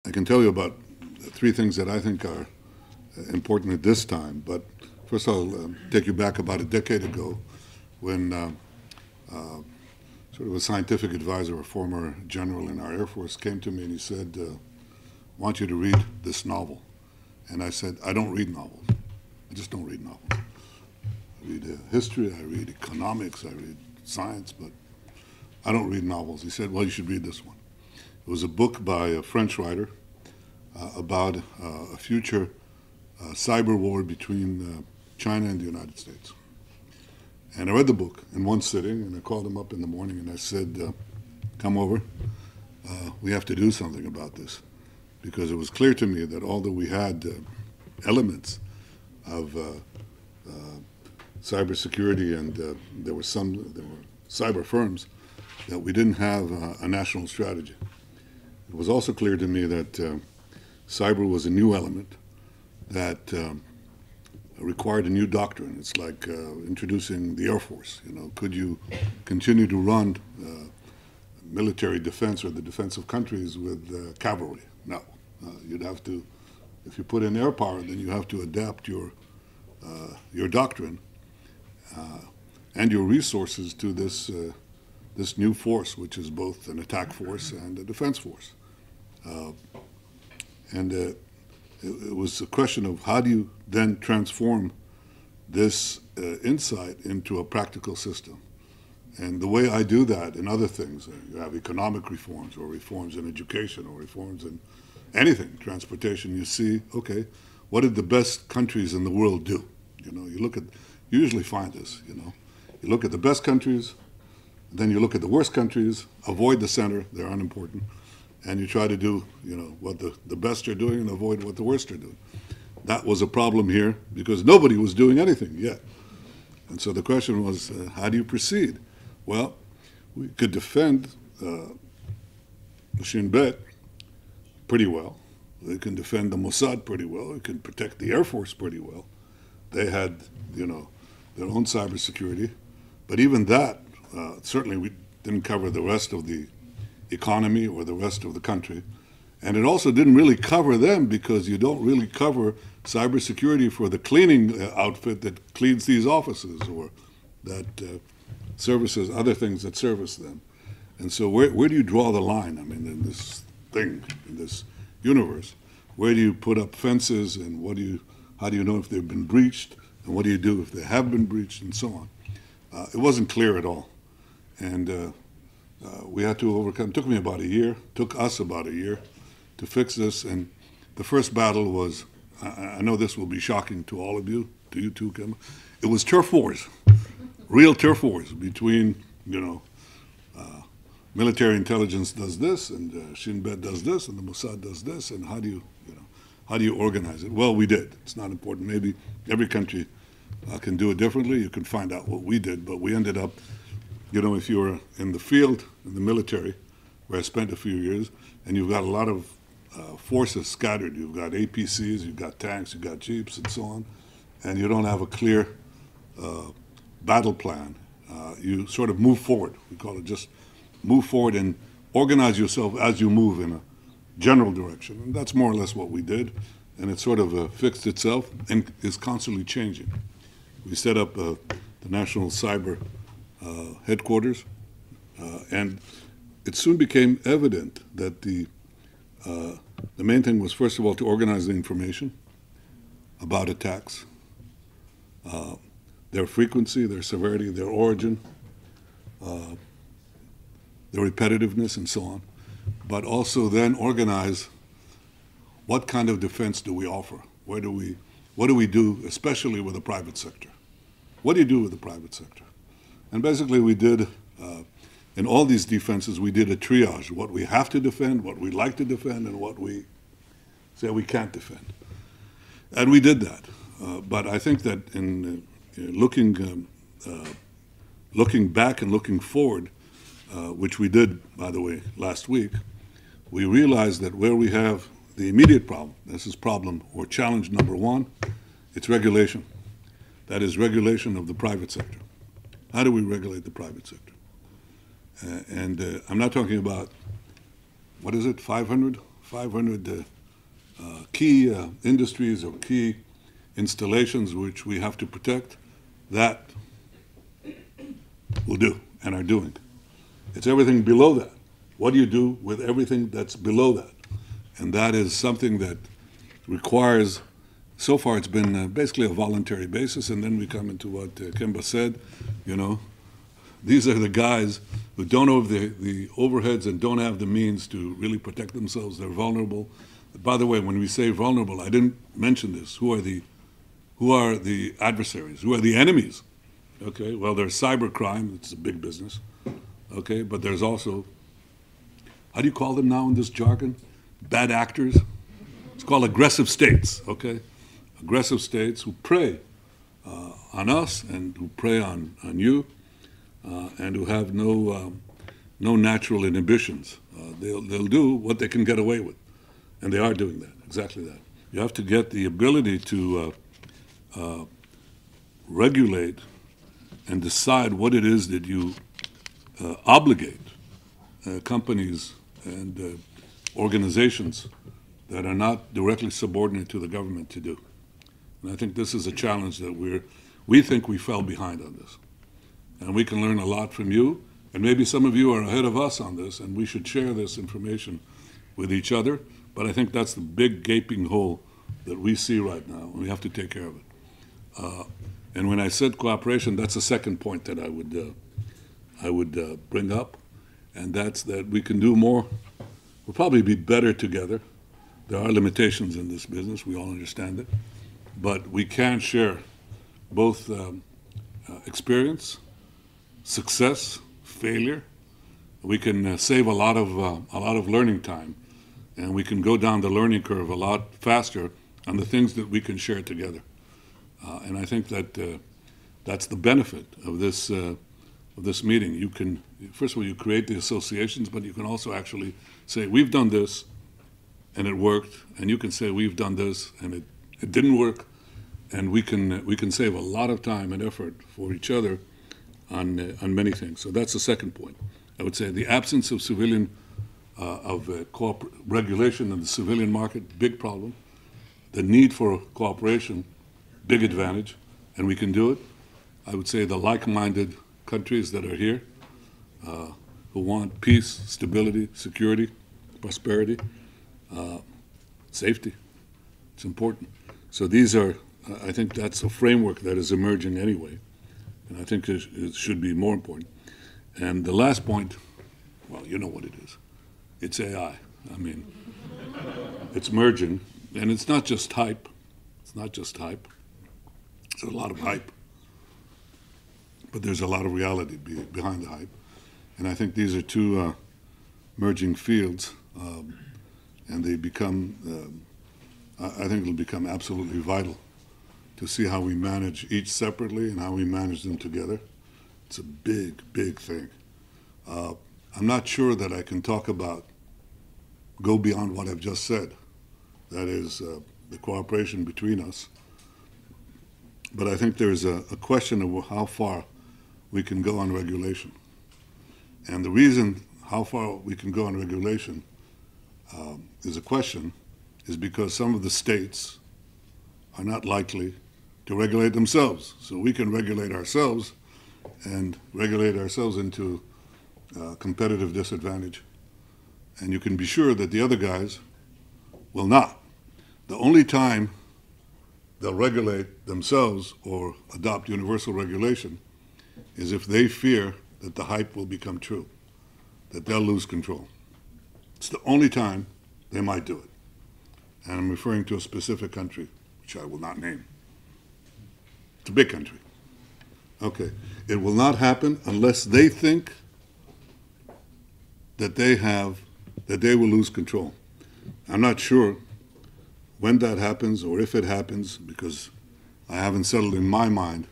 I can tell you about three things that I think are important at this time, but first I'll take you back about a decade ago when sort of a scientific advisor, a former general in our Air Force, came to me and he said, I want you to read this novel. And I said, I don't read novels. I just don't read novels. I read history, I read economics, I read science, but I don't read novels. He said, well, you should read this one. It was a book by a French writer about a future cyber war between China and the United States. And I read the book in one sitting, and I called him up in the morning and I said, come over, we have to do something about this. Because it was clear to me that although we had elements of cybersecurity and there were cyber firms, that we didn't have a national strategy. It was also clear to me that cyber was a new element that required a new doctrine. It's like introducing the Air Force. You know, could you continue to run military defense or the defense of countries with cavalry? No. You'd have to, if you put in air power, then you have to adapt your doctrine and your resources to this this new force, which is both an attack force and a defense force. It was a question of how do you then transform this insight into a practical system. And the way I do that in other things, you have economic reforms or reforms in education or reforms in anything, transportation, you see, okay, what did the best countries in the world do? You know, you usually find this, you know. You look at the best countries, then you look at the worst countries, avoid the center, they're unimportant, and you try to do, you know, what the best are doing and avoid what the worst are doing. That was a problem here because nobody was doing anything yet. And so the question was, how do you proceed? Well, we could defend Shin Bet pretty well. We can defend the Mossad pretty well. We can protect the Air Force pretty well. They had, you know, their own cybersecurity. But even that, certainly we didn't cover the rest of the economy or the rest of the country. And it also didn't really cover them because you don't really cover cybersecurity for the cleaning outfit that cleans these offices or that services other things that service them. And so where do you draw the line? I mean, in this thing, in this universe, where do you put up fences and how do you know if they've been breached and what do you do if they have been breached and so on? It wasn't clear at all. And we had to overcome, took us about a year to fix this. And the first battle was, I know this will be shocking to all of you, to you too, Kim. It was turf wars, real turf wars between, you know, military intelligence does this, and Shin Bet does this, and the Mossad does this, and how do you organize it? Well, we did. It's not important. Maybe every country can do it differently. You can find out what we did, but we ended up, you know, if you're in the field, in the military, where I spent a few years, and you've got a lot of forces scattered. You've got APCs, you've got tanks, you've got jeeps, and so on, and you don't have a clear battle plan. You sort of move forward. We call it just move forward and organize yourself as you move in a general direction. And that's more or less what we did. And it sort of fixed itself and is constantly changing. We set up the National Cyber Headquarters, and it soon became evident that the main thing was, first of all, to organize the information about attacks, their frequency, their severity, their origin, their repetitiveness, and so on, but also then organize what kind of defense do we offer? What do we do, especially with the private sector? What do you do with the private sector? And basically we did, in all these defenses, we did a triage, what we have to defend, what we like to defend, and what we say we can't defend. And we did that. But I think that in looking back and looking forward, which we did, by the way, last week, we realized that where we have the immediate problem, this is problem or challenge number one, it's regulation. That is regulation of the private sector. How do we regulate the private sector? And I'm not talking about, what is it, 500 500 key industries or key installations which we have to protect. That will do and are doing. It's everything below that. What do you do with everything that's below that? And that is something that requires, so far it's been basically a voluntary basis, and then we come into what Kimba said, you know, these are the guys who don't have the overheads and don't have the means to really protect themselves. They're vulnerable. By the way, when we say vulnerable, I didn't mention this. Who are the adversaries? Who are the enemies? Okay, well, there's cybercrime. It's a big business. Okay, but there's also, how do you call them now in this jargon? Bad actors. It's called aggressive states, okay? Aggressive states who prey on us and who prey on you and who have no natural inhibitions. They'll do what they can get away with, and they are doing that, exactly that. You have to get the ability to regulate and decide what it is that you obligate companies and organizations that are not directly subordinate to the government to do. And I think this is a challenge that we think we fell behind on this. And we can learn a lot from you, and maybe some of you are ahead of us on this, and we should share this information with each other. But I think that's the big gaping hole that we see right now, and we have to take care of it. And when I said cooperation, that's the second point that I would bring up, and that's that we can do more. We'll probably be better together. There are limitations in this business, we all understand it, but we can share both experience, success, failure. We can save a lot of learning time, and we can go down the learning curve a lot faster on the things that we can share together. And I think that that's the benefit of this meeting. You can, first of all, you create the associations, but you can also actually say, we've done this, and it worked, and you can say, we've done this, and it didn't work, and we can save a lot of time and effort for each other on many things. So that's the second point. I would say the absence of civilian regulation in the civilian market, big problem. The need for cooperation, big advantage, and we can do it. I would say the like-minded countries that are here, who want peace, stability, security, prosperity, safety. It's important. So these are, I think that's a framework that is emerging anyway, and I think it should be more important. And the last point, well, you know what it is. It's AI. I mean, it's merging, and it's not just hype. It's not just hype. There's a lot of hype, but there's a lot of reality behind the hype. And I think these are two merging fields, and they become, I think it'll become absolutely vital to see how we manage each separately and how we manage them together. It's a big, big thing. I'm not sure that I can go beyond what I've just said. That is the cooperation between us. But I think there's a question of how far we can go on regulation. And the reason how far we can go on regulation is a question is because some of the states are not likely to regulate themselves. So we can regulate ourselves and regulate ourselves into competitive disadvantage. And you can be sure that the other guys will not. The only time they'll regulate themselves or adopt universal regulation is if they fear that the hype will become true, that they'll lose control. It's the only time they might do it. And I'm referring to a specific country, which I will not name. It's a big country. Okay. It will not happen unless they think that they will lose control. I'm not sure when that happens or if it happens, because I haven't settled in my mind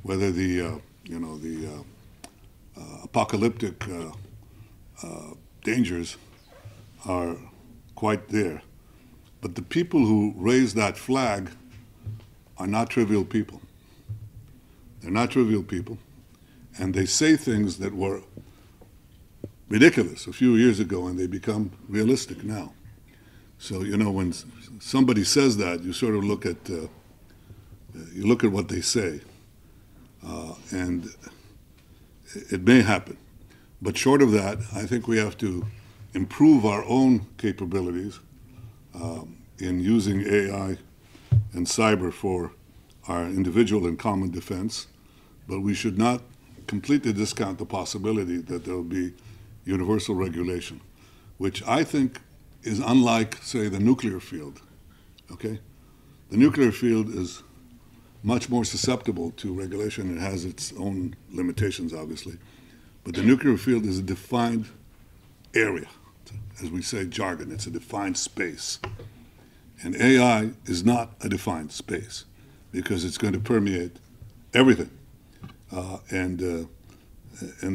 whether the apocalyptic dangers are quite there. But the people who raise that flag are not trivial people. They're not trivial people, and they say things that were ridiculous a few years ago, and they become realistic now. So, you know, when somebody says that, you sort of look at what they say, and it may happen. But short of that, I think we have to improve our own capabilities in using AI and cyber for our individual and common defense, but we should not completely discount the possibility that there will be universal regulation, which I think is unlike, say, the nuclear field, okay? The nuclear field is much more susceptible to regulation. It has its own limitations, obviously. But the nuclear field is a defined area. As we say, jargon, it's a defined space. And AI is not a defined space because it's going to permeate everything. And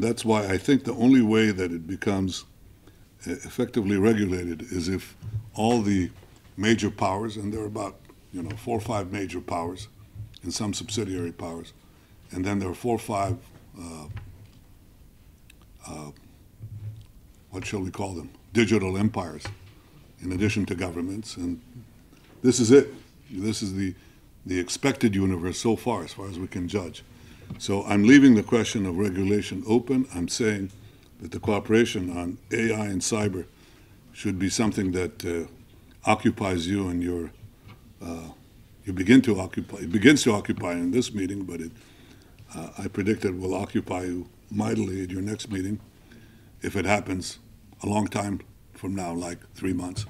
that's why I think the only way that it becomes effectively regulated is if all the major powers, and there are about 4 or 5 major powers and some subsidiary powers, and then there are 4 or 5 what shall we call them, digital empires, in addition to governments. And this is it. This is the expected universe so far as we can judge. So I'm leaving the question of regulation open. I'm saying that the cooperation on AI and cyber should be something that occupies you and it begins to occupy in this meeting, but I predict it will occupy you mightily at your next meeting if it happens a long time from now, like 3 months.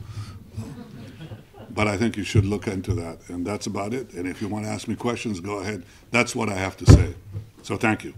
But I think you should look into that, and that's about it. And if you want to ask me questions, go ahead. That's what I have to say. So thank you.